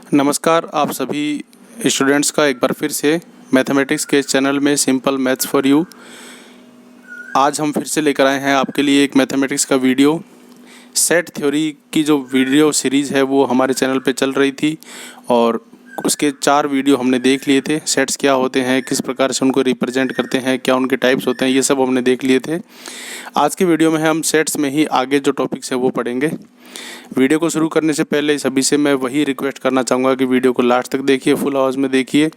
नमस्कार आप सभी स्टूडेंट्स का एक बार फिर से मैथमेटिक्स के चैनल में सिंपल मैथ्स फॉर यू। आज हम फिर से लेकर आए हैं आपके लिए एक मैथमेटिक्स का वीडियो। सेट थ्योरी की जो वीडियो सीरीज़ है वो हमारे चैनल पे चल रही थी और उसके 4 वीडियो हमने देख लिए थे। सेट्स क्या होते हैं, किस प्रकार से उनको रिप्रेजेंट करते हैं, क्या उनके टाइप्स होते हैं, ये सब हमने देख लिए थे। आज के वीडियो में हम सेट्स में ही आगे जो टॉपिक्स है वो पढ़ेंगे। वीडियो को शुरू करने से पहले सभी से मैं वही रिक्वेस्ट करना चाहूँगा कि वीडियो को लास्ट तक देखिए, फुल आवाज़ में देखिए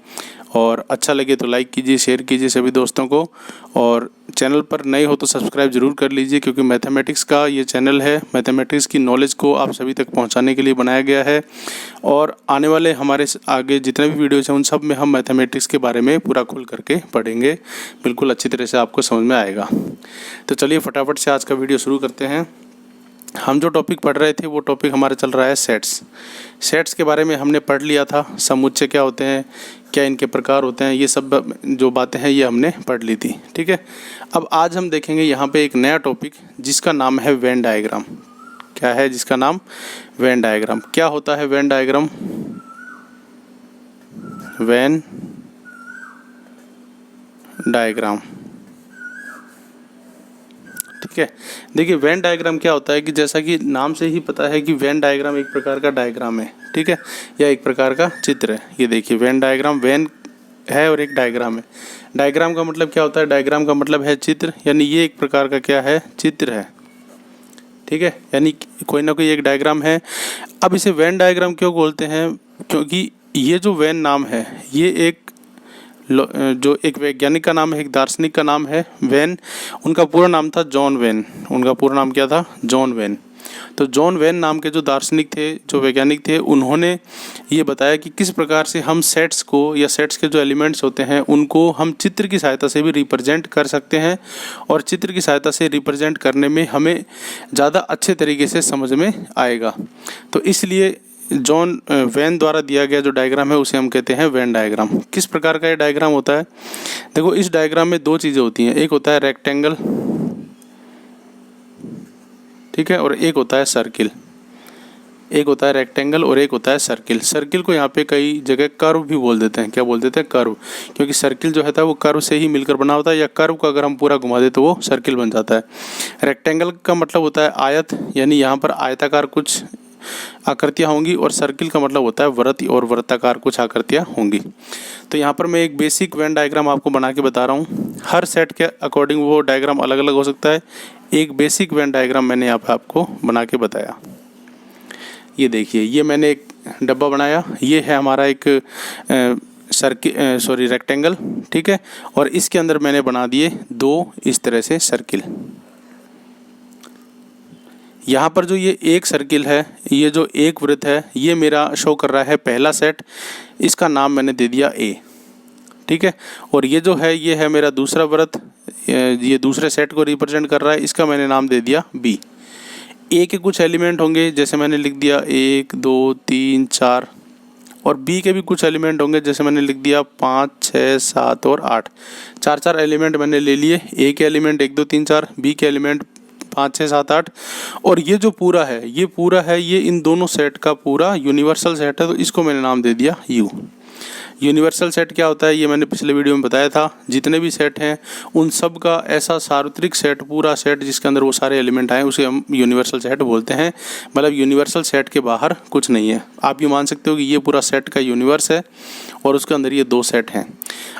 और अच्छा लगे तो लाइक कीजिए, शेयर कीजिए सभी दोस्तों को। और चैनल पर नए हो तो सब्सक्राइब ज़रूर कर लीजिए, क्योंकि मैथमेटिक्स का ये चैनल है, मैथमेटिक्स की नॉलेज को आप सभी तक पहुंचाने के लिए बनाया गया है। और आने वाले हमारे आगे जितने भी वीडियोज़ हैं उन सब में हम मैथमेटिक्स के बारे में पूरा खुल करके पढ़ेंगे, बिल्कुल अच्छी तरह से आपको समझ में आएगा। तो चलिए फटाफट से आज का वीडियो शुरू करते हैं। हम जो टॉपिक पढ़ रहे थे वो टॉपिक हमारा चल रहा है सेट्स। सेट्स के बारे में हमने पढ़ लिया था, समुच्चय क्या होते हैं, क्या इनके प्रकार होते हैं, ये सब जो बातें हैं ये हमने पढ़ ली थी। ठीक है, अब आज हम देखेंगे यहाँ पे एक नया टॉपिक जिसका नाम है वेन डायग्राम। क्या है जिसका नाम? Venn diagram. क्या होता है वेन डायग्राम? वेन डायग्राम, ठीक है। देखिए वेन डायग्राम क्या होता है कि जैसा कि नाम से ही पता है कि वेन डायग्राम एक प्रकार का डायग्राम है, ठीक है, या एक प्रकार का चित्र है। ये देखिए वेन डायग्राम, वेन है और एक डायग्राम है। डायग्राम का मतलब क्या होता है? डायग्राम का मतलब है चित्र, यानी ये एक प्रकार का क्या है? चित्र है, ठीक है, यानी कोई ना कोई एक डायग्राम है। अब इसे वेन डायग्राम क्यों बोलते हैं? क्योंकि ये जो वेन नाम है ये एक जो एक वैज्ञानिक का नाम है, एक दार्शनिक का नाम है वेन। उनका पूरा नाम था जॉन वेन। उनका पूरा नाम क्या था? John when. तो जॉन वेन नाम के जो दार्शनिक थे, जो वैज्ञानिक थे, उन्होंने ये बताया कि किस प्रकार से हम सेट्स को या सेट्स के जो एलिमेंट्स होते हैं उनको हम चित्र की सहायता से भी रिप्रेजेंट कर सकते हैं और चित्र की सहायता से रिप्रेजेंट करने में हमें ज़्यादा अच्छे तरीके से समझ में आएगा। तो इसलिए जॉन वेन द्वारा दिया गया जो डायग्राम है उसे हम कहते हैं वेन डायग्राम। किस प्रकार का ये डायग्राम होता है? देखो इस डायग्राम में 2 चीज़ें होती हैं, एक होता है रेक्टेंगल, ठीक है, और एक होता है सर्किल। एक होता है रेक्टेंगल और एक होता है सर्किल। सर्किल को यहाँ पे कई जगह कर्व भी बोल देते हैं। क्या बोल देते हैं? कर्व, क्योंकि सर्किल जो है वो कर्व से ही मिलकर बना होता है, या कर्व को अगर हम पूरा घुमा दे तो वो सर्किल बन जाता है। रेक्टेंगल का मतलब होता है आयत, यानी यहाँ पर आयताकार कुछ आकृतियाँ होंगी, और सर्किल का मतलब होता है वृत्त और वृत्ताकार कुछ आकृतियाँ होंगी। तो यहाँ पर मैं एक बेसिक वेन डायग्राम आपको बना के बता रहा हूँ। हर सेट के अकॉर्डिंग वो डायग्राम अलग अलग हो सकता है। एक बेसिक वेन डायग्राम मैंने यहाँ पर आपको बना के बताया। ये देखिए, ये मैंने एक डब्बा बनाया, ये है हमारा एक रेक्टेंगल, ठीक है, और इसके अंदर मैंने बना दिए 2 इस तरह से सर्किल। यहाँ पर जो ये एक सर्किल है, ये जो एक वृत्त है, ये मेरा शो कर रहा है पहला सेट, इसका नाम मैंने दे दिया A, ठीक है। और ये जो है ये है मेरा दूसरा वृत्त, ये दूसरे सेट को रिप्रेजेंट कर रहा है, इसका मैंने नाम दे दिया B। A के कुछ एलिमेंट होंगे, जैसे मैंने लिख दिया 1 2 3 4, और B के भी कुछ एलिमेंट होंगे, जैसे मैंने लिख दिया 5 6 7 और 8। 4 एलिमेंट मैंने ले लिए। A के एलिमेंट 1 2 3 4, B के एलिमेंट 5 6 7 8, और ये जो पूरा है ये इन दोनों सेट का पूरा यूनिवर्सल सेट है, तो इसको मैंने नाम दे दिया U। यूनिवर्सल सेट क्या होता है ये मैंने पिछले वीडियो में बताया था। जितने भी सेट हैं उन सब का ऐसा सार्वत्रिक सेट, पूरा सेट जिसके अंदर वो सारे एलिमेंट आए, उसे हम यूनिवर्सल सेट बोलते हैं। मतलब यूनिवर्सल सेट के बाहर कुछ नहीं है। आप ये मान सकते हो कि ये पूरा सेट का यूनिवर्स है और उसके अंदर ये 2 सेट हैं।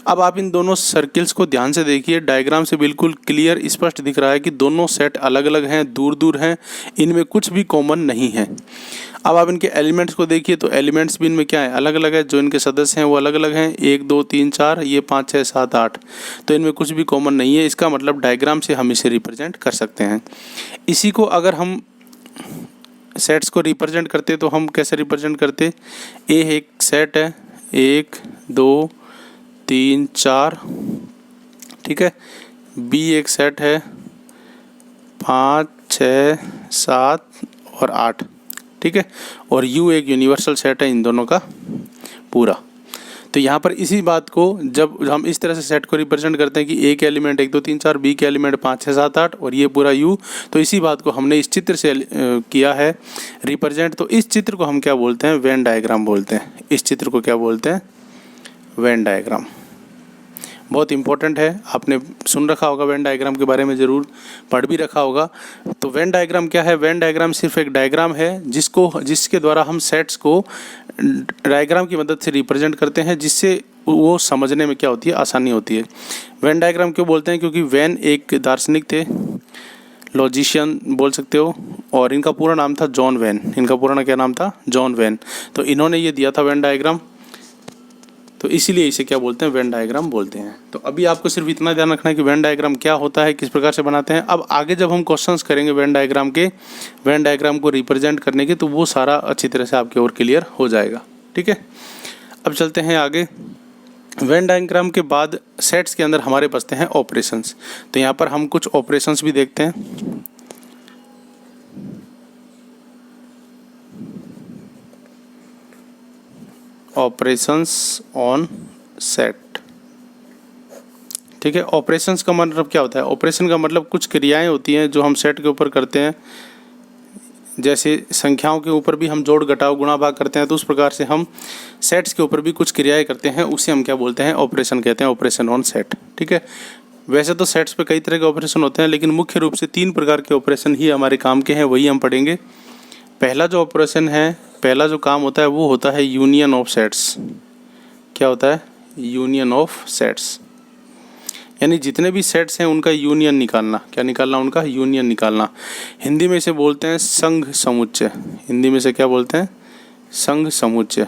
अब आप इन दोनों सर्किल्स को ध्यान से देखिए, डायग्राम से बिल्कुल क्लियर स्पष्ट दिख रहा है कि दोनों सेट अलग अलग हैं, दूर दूर हैं, इनमें कुछ भी कॉमन नहीं है। अब आप इनके एलिमेंट्स को देखिए तो एलिमेंट्स भी इनमें क्या है? अलग अलग है। जो इनके सदस्य हैं वो अलग अलग हैं, 1 2 3 4, ये 5 6 7 8, तो इनमें कुछ भी कॉमन नहीं है। इसका मतलब डायग्राम से हम इसे रिप्रेजेंट कर सकते हैं। इसी को अगर हम सेट्स को रिप्रेजेंट करते तो हम कैसे रिप्रेजेंट करते? ए एक सेट है, 1 2 3 4, ठीक है। बी एक सेट है, 5 6 7 और 8, ठीक है। और यू एक यूनिवर्सल सेट है इन दोनों का पूरा। तो यहाँ पर इसी बात को जब हम इस तरह से सेट को रिप्रेजेंट करते हैं कि ए के एलिमेंट 1 2 3 4, बी के एलिमेंट 5 6 7 8 और ये पूरा यू, तो इसी बात को हमने इस चित्र से किया है रिप्रेजेंट। तो इस चित्र को हम क्या बोलते हैं? वेन डायग्राम बोलते हैं। इस चित्र को क्या बोलते हैं? Venn diagram. बहुत इंपॉर्टेंट है, आपने सुन रखा होगा वेन डायग्राम के बारे में, ज़रूर पढ़ भी रखा होगा। तो वेन डायग्राम क्या है? वेन डायग्राम सिर्फ एक डायग्राम है जिसके द्वारा हम सेट्स को डायग्राम की मदद से रिप्रेजेंट करते हैं, जिससे वो समझने में क्या होती है? आसानी होती है। वेन डायग्राम क्यों बोलते हैं? क्योंकि वेन एक दार्शनिक थे, लॉजिशियन बोल सकते हो, और इनका पूरा नाम था जॉन वेन। इनका पूरा क्या नाम था? John when. तो इन्होंने ये दिया था वेन डायग्राम, तो इसीलिए इसे क्या बोलते हैं? वेन डायग्राम बोलते हैं। तो अभी आपको सिर्फ इतना ध्यान रखना है कि वेन डायग्राम क्या होता है, किस प्रकार से बनाते हैं। अब आगे जब हम क्वेश्चंस करेंगे वेन डायग्राम को रिप्रेजेंट करने के, तो वो सारा अच्छी तरह से आपके और क्लियर हो जाएगा। ठीक है, अब चलते हैं आगे। वेन डायग्राम के बाद सेट्स के अंदर हमारे बचते हैं ऑपरेशंस। तो यहाँ पर हम कुछ ऑपरेशंस भी देखते हैं। Operations on set. ठीक है, ऑपरेशंस का मतलब क्या होता है? ऑपरेशन का मतलब कुछ क्रियाएं होती हैं जो हम सेट के ऊपर करते हैं। जैसे संख्याओं के ऊपर भी हम जोड़ घटाव गुणा भाग करते हैं, तो उस प्रकार से हम सेट्स के ऊपर भी कुछ क्रियाएं करते हैं, उसे हम क्या बोलते हैं? ऑपरेशन कहते हैं, ऑपरेशन ऑन सेट। ठीक है, वैसे तो सेट्स पे कई तरह के ऑपरेशन होते हैं, लेकिन मुख्य रूप से 3 प्रकार के ऑपरेशन ही हमारे काम के हैं, वही हम पढ़ेंगे। पहला जो ऑपरेशन है, पहला जो काम होता है वो होता है यूनियन ऑफ सेट्स। क्या होता है? यूनियन ऑफ सेट्स, यानी जितने भी सेट्स हैं उनका यूनियन निकालना। क्या निकालना? उनका यूनियन निकालना। हिंदी में इसे बोलते हैं संघ समुच्चय। हिंदी में से क्या बोलते हैं? संघ समुच्चय।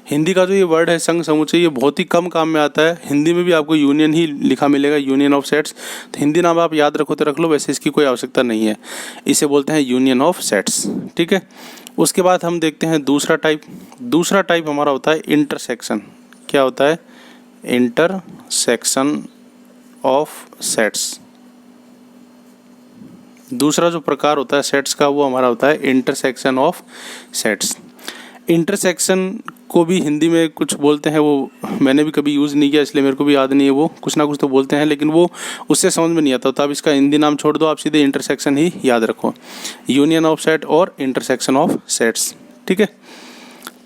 हिंदी का जो ये वर्ड है संघ समुच्चय, ये बहुत ही कम काम में आता है। हिंदी में भी आपको यूनियन ही लिखा मिलेगा, यूनियन ऑफ सेट्स। तो हिंदी नाम आप याद रखो तो रख लो, वैसे इसकी कोई आवश्यकता नहीं है। इसे बोलते हैं यूनियन ऑफ सेट्स। ठीक है, उसके बाद हम देखते हैं दूसरा टाइप। दूसरा टाइप हमारा होता है इंटरसेक्शन। क्या होता है? Intersection of sets. दूसरा जो प्रकार होता है सेट्स का, वो हमारा होता है इंटरसेक्शन ऑफ सेट्स। इंटरसेक्शन को भी हिंदी में कुछ बोलते हैं, वो मैंने भी कभी यूज़ नहीं किया इसलिए मेरे को भी याद नहीं है। वो कुछ ना कुछ तो बोलते हैं, लेकिन वो उससे समझ में नहीं आता, तो आप इसका हिंदी नाम छोड़ दो, आप सीधे इंटरसेक्शन ही याद रखो। यूनियन ऑफ सेट और इंटरसेक्शन ऑफ सेट्स। ठीक है,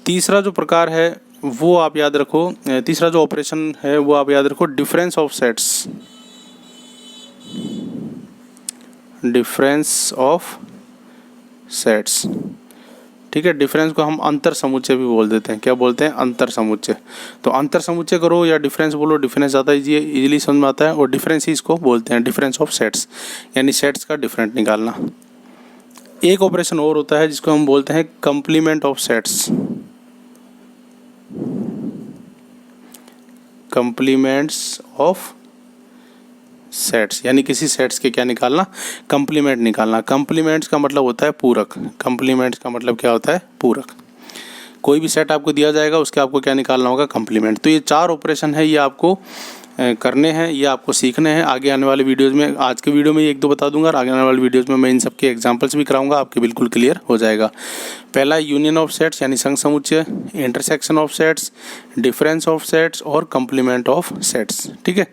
तीसरा जो प्रकार है वो आप याद रखो, तीसरा जो ऑपरेशन है वो आप याद रखो, difference of sets. Difference of sets. ठीक है, डिफरेंस को हम अंतर समुच्चय भी बोल देते हैं। क्या बोलते हैं? अंतर समुच्चय। तो अंतर समुच्चय करो या डिफरेंस बोलो, डिफरेंस ज़्यादा इजीली समझ में आता है, और डिफरेंस ही इसको बोलते हैं, डिफरेंस ऑफ सेट्स, यानी सेट्स का डिफरेंट निकालना। एक ऑपरेशन और होता है जिसको हम बोलते हैं complement of sets. Complements of sets, यानी किसी सेट्स के क्या निकालना? कंप्लीमेंट निकालना। कंप्लीमेंट्स का मतलब होता है पूरक। कंप्लीमेंट्स का मतलब क्या होता है? पूरक। कोई भी सेट आपको दिया जाएगा, उसके आपको क्या निकालना होगा? कंप्लीमेंट। तो ये 4 ऑपरेशन है, ये आपको करने हैं, ये आपको सीखने हैं। आगे आने वाले वीडियोज़ में, आज के वीडियो में 1 2 बता दूंगा, और आगे आने वाले वीडियोज़ में मैं इन सब के एग्जाम्पल्स भी कराऊंगा, आपके बिल्कुल क्लियर हो जाएगा। पहला यूनियन ऑफ सेट्स यानी संघ समुच्चय, intersection of sets, difference of sets और कंप्लीमेंट ऑफ सेट्स। ठीक है,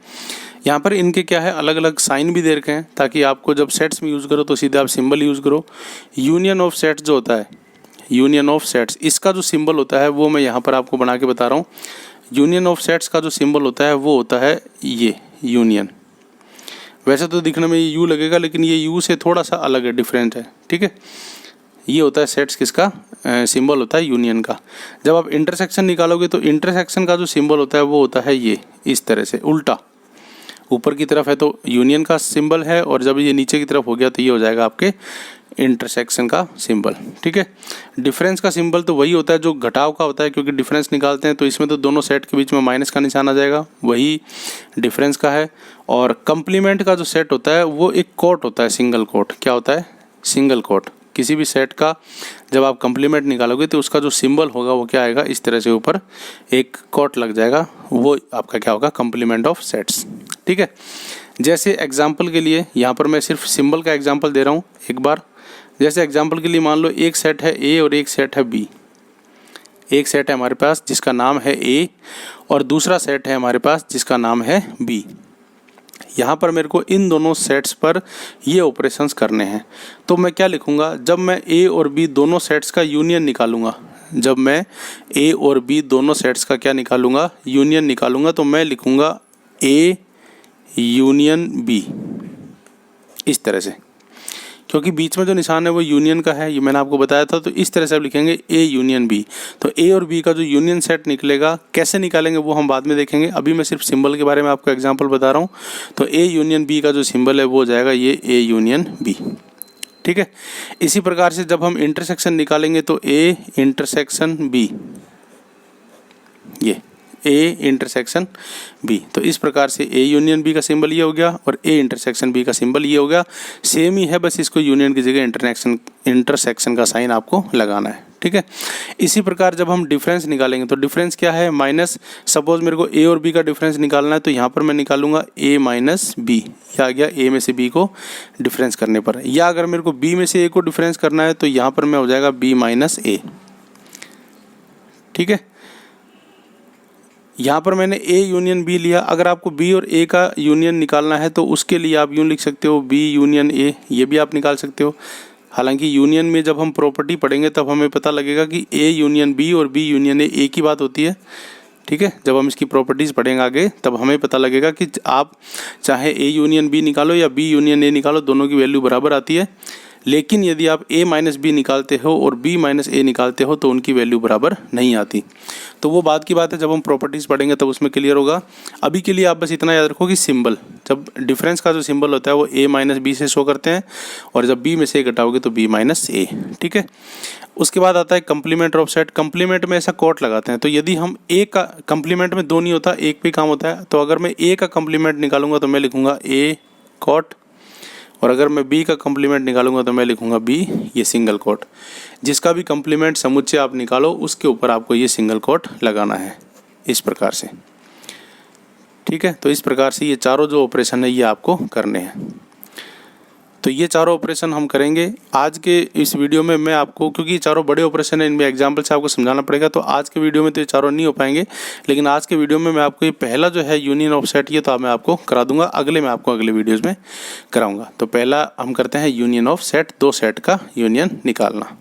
यहाँ पर इनके क्या है, अलग अलग साइन भी दे रखे हैं, ताकि आपको जब सेट्स में यूज़ करो तो सीधे आप सिंबल यूज़ करो। यूनियन ऑफ सेट्स जो होता है, यूनियन ऑफ सेट्स, इसका जो सिंबल होता है वो मैं यहाँ पर आपको बना के बता रहा हूँ। यूनियन ऑफ सेट्स का जो सिंबल होता है वो होता है ये यूनियन। वैसे तो दिखने में ये यू लगेगा, लेकिन ये यू से थोड़ा सा अलग है, डिफरेंट है। ठीक है, ये होता है सेट्स किसका सिंबल होता है? यूनियन का। जब आप इंटरसेक्शन निकालोगे तो इंटरसेक्शन का जो सिंबल होता है वो होता है ये, इस तरह से उल्टा, ऊपर की तरफ है तो यूनियन का सिंबल है, और जब ये नीचे की तरफ हो गया तो ये हो जाएगा आपके इंटरसेक्शन का सिंबल। ठीक है, डिफरेंस का सिंबल तो वही होता है जो घटाव का होता है, क्योंकि डिफरेंस निकालते हैं तो इसमें तो दोनों सेट के बीच में माइनस का निशान आ जाएगा, वही डिफरेंस का है। और कंप्लीमेंट का जो सेट होता है वो एक कोट होता है, सिंगल कोट। क्या होता है? Single quote. किसी भी सेट का जब आप कंप्लीमेंट निकालोगे तो उसका जो सिंबल होगा वो क्या आएगा? इस तरह से ऊपर एक कोट लग जाएगा, वो आपका क्या होगा? Complement of sets. ठीक है, जैसे एग्जाम्पल के लिए यहाँ पर मैं सिर्फ सिंबल का एग्जाम्पल दे रहा हूँ एक बार। जैसे एग्जाम्पल के लिए मान लो एक सेट है ए और एक सेट है बी। एक सेट है हमारे पास जिसका नाम है ए और दूसरा सेट है हमारे पास जिसका नाम है बी। यहाँ पर मेरे को इन दोनों सेट्स पर ये ऑपरेशंस करने हैं। तो मैं क्या लिखूँगा, जब मैं ए और बी दोनों सेट्स का यूनियन निकालूंगा, जब मैं ए और बी दोनों सेट्स का क्या निकालूंगा, यूनियन निकालूंगा, तो मैं लिखूँगा ए यूनियन बी इस तरह से, क्योंकि बीच में जो निशान है वो यूनियन का है, ये मैंने आपको बताया था। तो इस तरह से आप लिखेंगे ए यूनियन बी। तो ए और बी का जो यूनियन सेट निकलेगा, कैसे निकालेंगे वो हम बाद में देखेंगे, अभी मैं सिर्फ सिंबल के बारे में आपको एग्जांपल बता रहा हूँ। तो ए यूनियन बी का जो सिंबल है वो हो जाएगा ये ए यूनियन बी, ठीक है। इसी प्रकार से जब हम इंटरसेक्शन निकालेंगे तो ए इंटरसेक्शन बी, ये ए इंटरसेक्शन बी। तो इस प्रकार से ए यूनियन बी का सिंबल ये हो गया और ए इंटरसेक्शन बी का सिंबल ये हो गया। सेम ही है, बस इसको यूनियन की जगह इंटरसेक्शन का साइन आपको लगाना है, ठीक है। इसी प्रकार जब हम डिफरेंस निकालेंगे तो डिफरेंस क्या है, माइनस। सपोज मेरे को ए और बी का डिफरेंस निकालना है तो यहाँ पर मैं निकालूंगा ए माइनस बी, ये आ गया ए में से बी को डिफरेंस करने पर। या अगर मेरे को बी में से ए को डिफरेंस करना है तो यहाँ पर मैं हो जाएगा बी माइनस ए, ठीक है। यहाँ पर मैंने ए यूनियन बी लिया। अगर आपको बी और ए का यूनियन निकालना है तो उसके लिए आप यूँ लिख सकते हो बी यूनियन ए, ये भी आप निकाल सकते हो। हालांकि यूनियन में जब हम प्रॉपर्टी पढ़ेंगे तब हमें पता लगेगा कि ए यूनियन बी और बी यूनियन ए एक ही बात होती है, ठीक है। जब हम इसकी प्रॉपर्टीज़ पढ़ेंगे आगे तब हमें पता लगेगा कि आप चाहे ए यूनियन बी निकालो या बी यूनियन ए निकालो, दोनों की वैल्यू बराबर आती है। लेकिन यदि आप a माइनस बी निकालते हो और b माइनस ए निकालते हो तो उनकी वैल्यू बराबर नहीं आती। तो वो बात की बात है, जब हम प्रॉपर्टीज़ पढ़ेंगे तब उसमें क्लियर होगा। अभी के लिए आप बस इतना याद रखो कि सिंबल, जब डिफरेंस का जो सिंबल होता है वो a माइनस बी से शो करते हैं और जब b में से a घटाओगे तो b माइनस ए, ठीक है। उसके बाद आता है कंप्लीमेंट ऑफ सेट। कंप्लीमेंट में ऐसा कोट लगाते हैं, तो यदि हम a का कंप्लीमेंट में दो नहीं होता, एक पे काम होता है, तो अगर मैं a का कंप्लीमेंट निकालूंगा तो मैं लिखूंगा a कोट, और अगर मैं b का कंप्लीमेंट निकालूंगा तो मैं लिखूंगा b, ये सिंगल कोट। जिसका भी कंप्लीमेंट समुच्चय आप निकालो उसके ऊपर आपको ये सिंगल कोट लगाना है इस प्रकार से, ठीक है। तो इस प्रकार से ये चारों जो ऑपरेशन है ये आपको करने हैं। तो ये चारों ऑपरेशन हम करेंगे आज के इस वीडियो में। मैं आपको, क्योंकि ये चारों बड़े ऑपरेशन है, इनमें एग्जाम्पल से आपको समझाना पड़ेगा, तो आज के वीडियो में तो ये चारों नहीं हो पाएंगे। लेकिन आज के वीडियो में मैं आपको ये पहला जो है यूनियन ऑफ सेट, ये तो मैं आपको करा दूंगा, अगले मैं आपको अगले वीडियोज़ में कराऊंगा। तो पहला हम करते हैं यूनियन ऑफ सेट, दो सेट का यूनियन निकालना।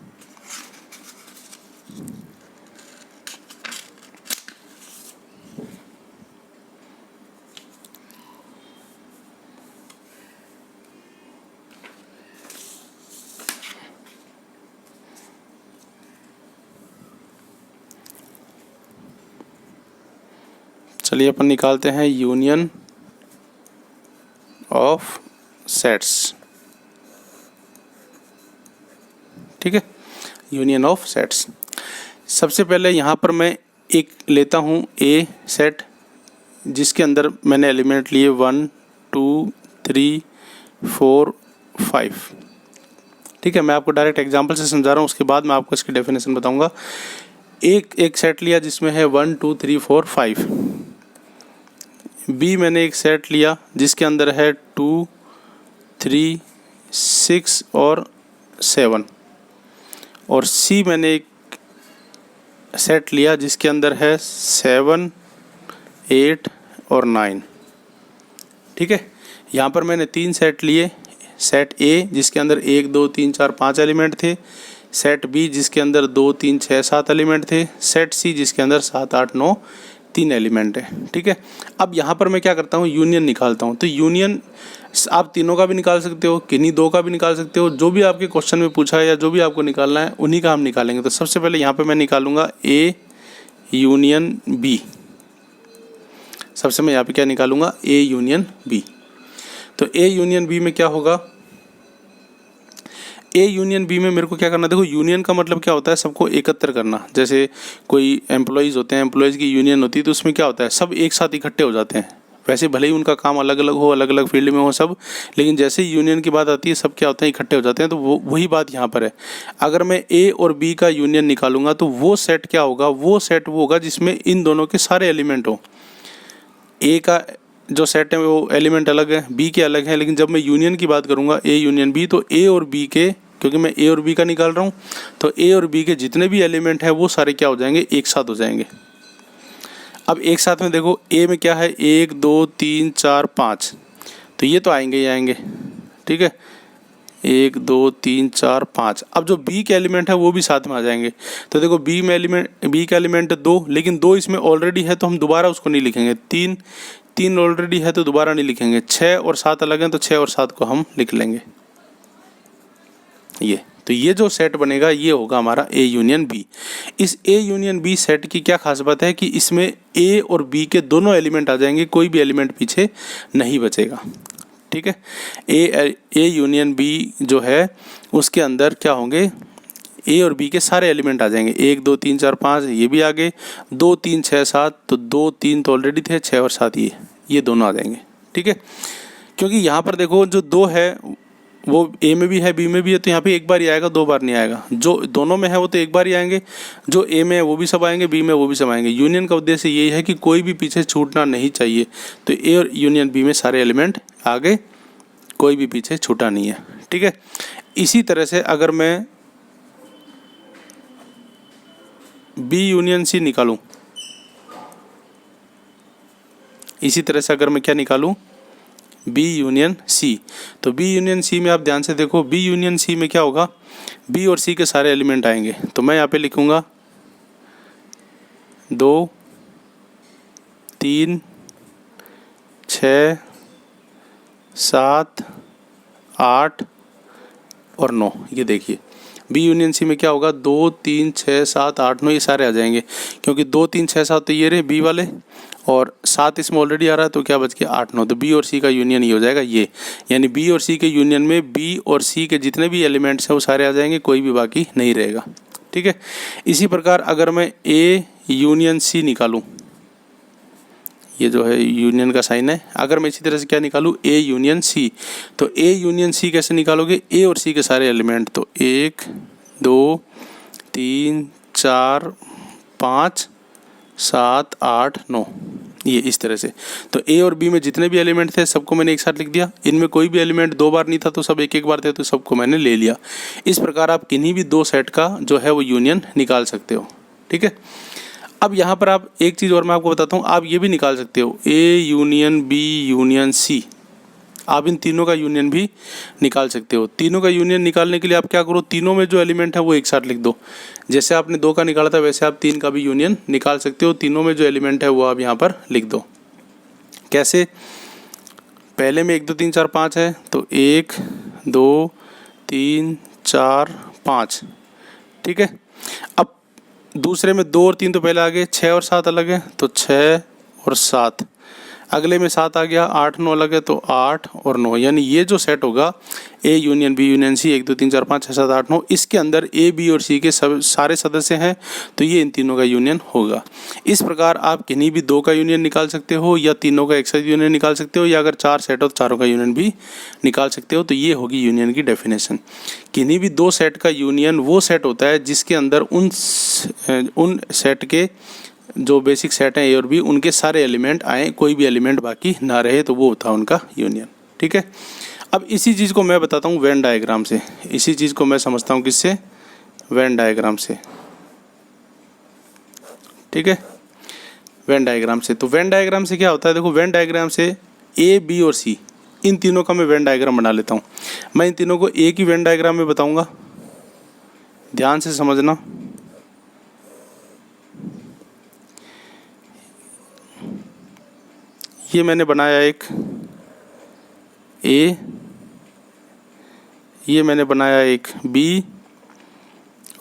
चलिए अपन निकालते हैं यूनियन ऑफ सेट्स, ठीक है। यूनियन ऑफ सेट्स, सबसे पहले यहाँ पर मैं एक लेता हूँ ए सेट जिसके अंदर मैंने एलिमेंट लिए 1 2 3 4 5, ठीक है। मैं आपको डायरेक्ट एग्जांपल से समझा रहा हूँ, उसके बाद मैं आपको इसकी डेफिनेशन बताऊँगा। एक सेट लिया जिसमें है 1 2 3 4 5। बी मैंने एक सेट लिया जिसके अंदर है 2 3 6 और 7, और सी मैंने एक सेट लिया जिसके अंदर है 7 8 और 9, ठीक है। यहाँ पर मैंने तीन सेट लिए, सेट ए जिसके अंदर 1 2 3 4 5 एलिमेंट थे, सेट बी जिसके अंदर 2 3 6 7 एलिमेंट थे, सेट सी जिसके अंदर 7 8 9 3 एलिमेंट है, ठीक है। अब यहाँ पर मैं क्या करता हूँ, यूनियन निकालता हूँ। तो यूनियन आप तीनों का भी निकाल सकते हो, किन्हीं दो का भी निकाल सकते हो, जो भी आपके क्वेश्चन में पूछा है या जो भी आपको निकालना है उन्हीं का हम निकालेंगे। तो सबसे पहले यहाँ पे मैं निकालूंगा ए यूनियन बी। सबसे मैं यहाँ पे क्या निकालूंगा, ए यूनियन बी। तो ए यूनियन बी में क्या होगा, ए यूनियन बी में मेरे को क्या करना, देखो यूनियन का मतलब क्या होता है, सबको एकत्र करना। जैसे कोई एम्प्लॉयज़ होते हैं, एम्प्लॉयज़ की यूनियन होती है, तो उसमें क्या होता है, सब एक साथ इकट्ठे हो जाते हैं। वैसे भले ही उनका काम अलग अलग हो, अलग अलग फील्ड में हो सब, लेकिन जैसे ही यूनियन की बात आती है सब क्या होते हैं, इकट्ठे हो जाते हैं। तो वही बात यहाँ पर है। अगर मैं ए और बी का यूनियन निकालूंगा तो वो सेट क्या होगा, वो सेट वो होगा जिसमें इन दोनों के सारे एलिमेंट हो। ए का जो सेट है वो एलिमेंट अलग है, बी के अलग है, लेकिन जब मैं यूनियन की बात करूँगा ए यूनियन बी, तो ए और बी के क्योंकि मैं ए और बी का निकाल रहा हूँ। तो ए और बी के जितने भी एलिमेंट हैं वो सारे क्या हो जाएंगे, एक साथ हो जाएंगे। अब एक साथ में देखो ए में क्या है, 1 2 3 4 5, तो ये तो आएंगे ही आएंगे, ठीक है, 1 2 3 4 5। अब जो बी के एलिमेंट है वो भी साथ में आ जाएंगे। तो देखो बी का एलिमेंट 2, लेकिन 2 इसमें ऑलरेडी है तो हम दोबारा उसको नहीं लिखेंगे। 3 ऑलरेडी है तो दोबारा नहीं लिखेंगे। 6 और 7 अलग हैं तो 6 और 7 को हम लिख लेंगे। ये तो ये जो सेट बनेगा ये होगा हमारा ए यूनियन बी। इस ए यूनियन बी सेट की क्या खास बात है कि इसमें ए और बी के दोनों एलिमेंट आ जाएंगे, कोई भी एलिमेंट पीछे नहीं बचेगा, ठीक है। ए यूनियन बी जो है उसके अंदर क्या होंगे, ए और बी के सारे एलिमेंट आ जाएंगे। 1 2 3 4 5 ये भी आ गए, 2 3 6 7, तो 2 3 तो ऑलरेडी थे, 6 और 7 ये दोनों आ जाएंगे, ठीक है। क्योंकि यहाँ पर देखो जो 2 है वो ए में भी है बी में भी है, तो यहाँ पे एक बार ही आएगा, 2 बार नहीं आएगा। जो दोनों में है वो तो एक बार ही आएंगे, जो ए में है वो भी सब आएंगे, बी में वो भी सब आएंगे। यूनियन का उद्देश्य यही है कि कोई भी पीछे छूटना नहीं चाहिए। तो ए और यूनियन बी में सारे एलिमेंट आ गए, कोई भी पीछे छूटा नहीं है, ठीक है। इसी तरह से अगर मैं बी यूनियन सी निकालूं, इसी तरह से अगर मैं क्या निकालूं, बी यूनियन सी, तो बी यूनियन सी में आप ध्यान से देखो, बी यूनियन सी में क्या होगा, बी और सी के सारे एलिमेंट आएंगे। तो मैं यहाँ पे लिखूंगा 2 3 6 7 8 और 9। ये देखिए बी यूनियन सी में क्या होगा, 2 3 6 7 8 9 ये सारे आ जाएंगे, क्योंकि 2 3 6 7 तो ये रहे बी वाले, और 7 इसमें ऑलरेडी आ रहा है, तो क्या बच गया 8 9। तो बी और सी का यूनियन ये हो जाएगा ये, यानी बी और सी के यूनियन में बी और सी के जितने भी एलिमेंट्स हैं वो सारे आ जाएंगे, कोई भी बाकी नहीं रहेगा, ठीक है। इसी प्रकार अगर मैं ए यूनियन सी निकालूं, ये जो है यूनियन का साइन है, अगर मैं इसी तरह से क्या निकालूं, ए यूनियन सी, तो ए यूनियन सी कैसे निकालोगे, ए और सी के सारे एलिमेंट, तो 1 2 3 4 5 7 8 9, ये इस तरह से। तो ए और बी में जितने भी एलिमेंट थे सबको मैंने एक साथ लिख दिया। इनमें कोई भी एलिमेंट 2 बार नहीं था तो सब एक एक बार थे, तो सबको मैंने ले लिया। इस प्रकार आप किन्हीं भी 2 सेट का जो है वो यूनियन निकाल सकते हो, ठीक है। अब यहाँ पर आप एक चीज़ और मैं आपको बताता हूँ, आप ये भी निकाल सकते हो A union B union C, आप इन तीनों का यूनियन भी निकाल सकते हो। तीनों का यूनियन निकालने के लिए आप क्या करो, तीनों में जो एलिमेंट है वो एक साथ लिख दो। जैसे आपने 2 का निकाला था वैसे आप 3 का भी यूनियन निकाल सकते हो। तीनों में जो एलिमेंट है वो आप यहाँ पर लिख दो। कैसे, पहले में 1 2 3 4 5 है, तो 1 2 3 4 5, ठीक है। अब दूसरे में 2 और 3 तो पहले आ गए, 6 और 7 अलग है, तो 6 और 7। अगले में 7 आ गया, 8 9 अलग है, तो 8 और 9। यानी ये जो सेट होगा A union B union C, 1 2 3 4 5 6 7 8 9, इसके अंदर ए बी और सी के सब सारे सदस्य हैं, तो ये इन तीनों का यूनियन होगा। इस प्रकार आप किन्हीं भी 2 का यूनियन निकाल सकते हो, या तीनों का एक साथ यूनियन निकाल सकते हो, या अगर 4 सेट हो तो चारों का यूनियन भी निकाल सकते हो। तो ये होगी यूनियन की डेफिनेशन। किन्हीं भी 2 सेट का यूनियन वो सेट होता है जिसके अंदर उन सेट के जो बेसिक सेट हैं ए और बी, उनके सारे एलिमेंट आए, कोई भी एलिमेंट बाकी ना रहे, तो वो होता है उनका यूनियन, ठीक है। अब इसी चीज़ को मैं बताता हूँ वेन डायग्राम से। इसी चीज़ को मैं समझता हूँ किससे, वेन डायग्राम से, ठीक है, वेन डायग्राम से। तो वेन डायग्राम से क्या होता है, देखो वेन डायग्राम से ए बी और सी, इन तीनों का मैं वेन डायग्राम बना लेता हूँ। मैं इन तीनों को एक ही वेन डायग्राम में बताऊँगा, ध्यान से समझना। ये मैंने बनाया एक ए, ये मैंने बनाया एक बी,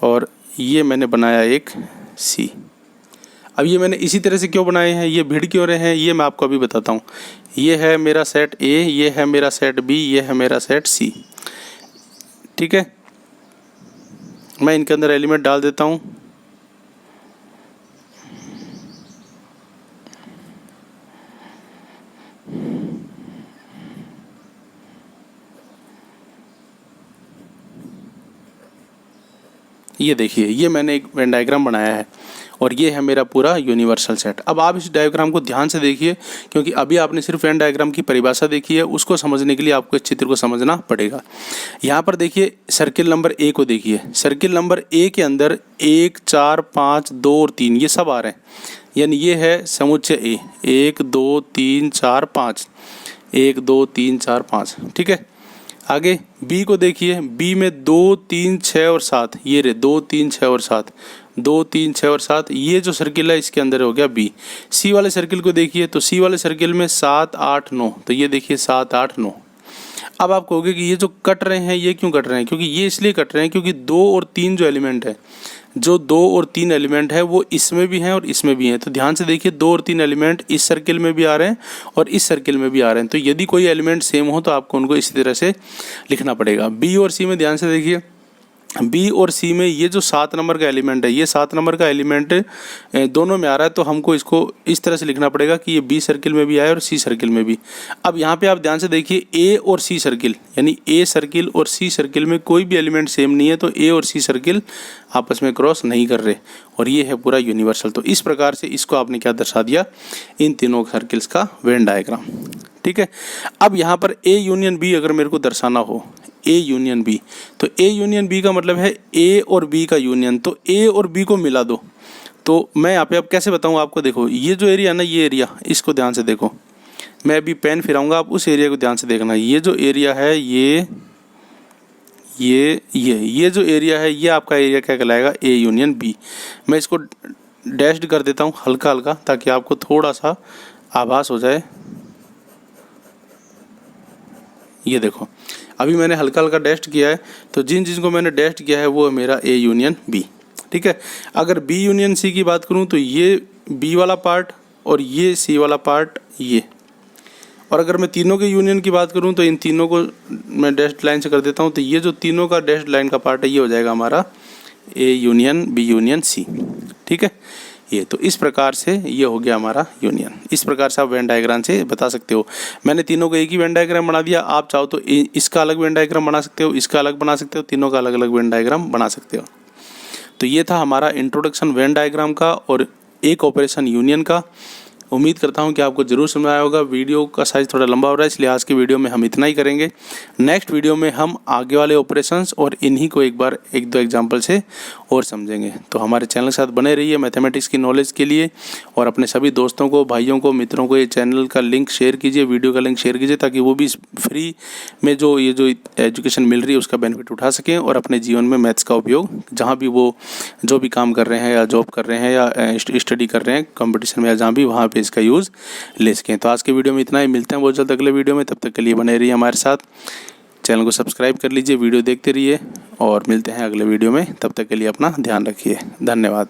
और ये मैंने बनाया एक सी। अब ये मैंने इसी तरह से क्यों बनाए हैं, ये भिड़ क्यों रहे हैं, ये मैं आपको अभी बताता हूँ। ये है मेरा सेट ए, ये है मेरा सेट बी, ये है मेरा सेट सी, ठीक है। मैं इनके अंदर एलिमेंट डाल देता हूँ। ये देखिए, ये मैंने एक वेन डायग्राम बनाया है और ये है मेरा पूरा यूनिवर्सल सेट। अब आप इस डायग्राम को ध्यान से देखिए, क्योंकि अभी आपने सिर्फ वेन डायग्राम की परिभाषा देखी है, उसको समझने के लिए आपको इस चित्र को समझना पड़ेगा। यहाँ पर देखिए सर्किल नंबर ए को देखिए, सर्किल नंबर ए के अंदर 1, 4, 5, 2 और 3 ये सब आ रहे हैं, यानी ये है समुच्चय ए, 1, 2, 3, 4, 5, 1, 2, 3, 4, 5, ठीक है। आगे बी को देखिए, बी में 2, 3, 6 और 7, ये रहे 2, 3, 6 और 7, 2, 3, 6 और 7, ये जो सर्किल है इसके अंदर हो गया बी। सी वाले सर्किल को देखिए, तो सी वाले सर्किल में 7, 8, 9, तो ये देखिए 7, 8, 9। अब आप कहोगे कि ये जो कट रहे हैं ये क्यों कट रहे हैं, क्योंकि ये इसलिए कट रहे हैं क्योंकि 2 और 3 जो एलिमेंट है, जो 2 और 3 एलिमेंट है वो इसमें भी हैं और इसमें भी हैं। तो ध्यान से देखिए 2 और 3 एलिमेंट इस सर्किल में भी आ रहे हैं और इस सर्किल में भी आ रहे हैं। तो यदि कोई एलिमेंट सेम हो तो आपको उनको इसी तरह से लिखना पड़ेगा। बी और सी में ध्यान से देखिए, बी और सी में ये जो 7 नंबर का एलिमेंट है, ये 7 नंबर का एलिमेंट दोनों में आ रहा है, तो हमको इसको इस तरह से लिखना पड़ेगा कि ये बी सर्किल में भी आए और सी सर्किल में भी। अब यहाँ पे आप ध्यान से देखिए ए और सी सर्किल, यानी ए सर्किल और सी सर्किल में कोई भी एलिमेंट सेम नहीं है, तो ए और सी सर्किल आपस में क्रॉस नहीं कर रहे, और ये है पूरा यूनिवर्सल। तो इस प्रकार से इसको आपने क्या दर्शा दिया, इन तीनों सर्किल्स का वेन डायग्राम, ठीक है। अब यहाँ पर ए यूनियन बी अगर मेरे को दर्शाना हो, ए यूनियन बी, तो ए यूनियन बी का मतलब है ए और बी का यूनियन, तो ए और बी को मिला दो। तो मैं यहाँ पे अब कैसे बताऊँ आपको, देखो ये जो एरिया है ना, ये एरिया, इसको ध्यान से देखो, मैं अभी पेन फिराऊंगा, आप उस एरिया को ध्यान से देखना। ये जो एरिया है ये जो एरिया है ये आपका एरिया क्या कहलाएगा, ए यूनियन बी। मैं इसको डैश्ड कर देता हूँ हल्का हल्का, ताकि आपको थोड़ा सा आभास हो जाए। ये देखो अभी मैंने हल्का हल्का डैश्ड किया है, तो जिन को मैंने डैश्ड किया है वो है मेरा ए यूनियन बी, ठीक है। अगर बी यूनियन सी की बात करूँ तो ये बी वाला पार्ट और ये सी वाला पार्ट ये, और अगर मैं तीनों के यूनियन की बात करूँ तो इन तीनों को मैं डैश्ड लाइन से कर देता हूँ, तो ये जो तीनों का डैश्ड लाइन का पार्ट है ये हो जाएगा हमारा A union B union C, ठीक है। ये तो इस प्रकार से ये हो गया हमारा यूनियन। इस प्रकार से आप वेन डायग्राम से बता सकते हो। मैंने तीनों का एक ही वेन डायग्राम बना दिया, आप चाहो तो इसका अलग वेन डायग्राम बना सकते हो, इसका अलग बना सकते हो, तीनों का अलग अलग वेन डायग्राम बना सकते हो। तो ये था हमारा इंट्रोडक्शन वेन डायग्राम का और एक ऑपरेशन यूनियन का। उम्मीद करता हूँ कि आपको जरूर समझ आया होगा। वीडियो का साइज़ थोड़ा लंबा हो रहा है, इसलिए आज की वीडियो में हम इतना ही करेंगे। नेक्स्ट वीडियो में हम आगे वाले ऑपरेशंस और इन्हीं को एक बार 1-2 एग्जांपल से और समझेंगे। तो हमारे चैनल के साथ बने रहिए मैथमेटिक्स की नॉलेज के लिए, और अपने सभी दोस्तों को, भाइयों को, मित्रों को ये चैनल का लिंक शेयर कीजिए, वीडियो का लिंक शेयर कीजिए, ताकि वो भी फ्री में जो एजुकेशन मिल रही है उसका बेनिफिट उठा सकें और अपने जीवन में मैथ्स का उपयोग जहाँ भी वो जो भी काम कर रहे हैं या जॉब कर रहे हैं या स्टडी कर रहे हैं कॉम्पिटिशन में या जहाँ भी, वहाँ पे इसका यूज़ ले सकें। तो आज के वीडियो में इतना ही, मिलते हैं बहुत जल्द अगले वीडियो में। तब तक के लिए बने रहिए हमारे साथ, चैनल को सब्सक्राइब कर लीजिए, वीडियो देखते रहिए, और मिलते हैं अगले वीडियो में। तब तक के लिए अपना ध्यान रखिए। धन्यवाद।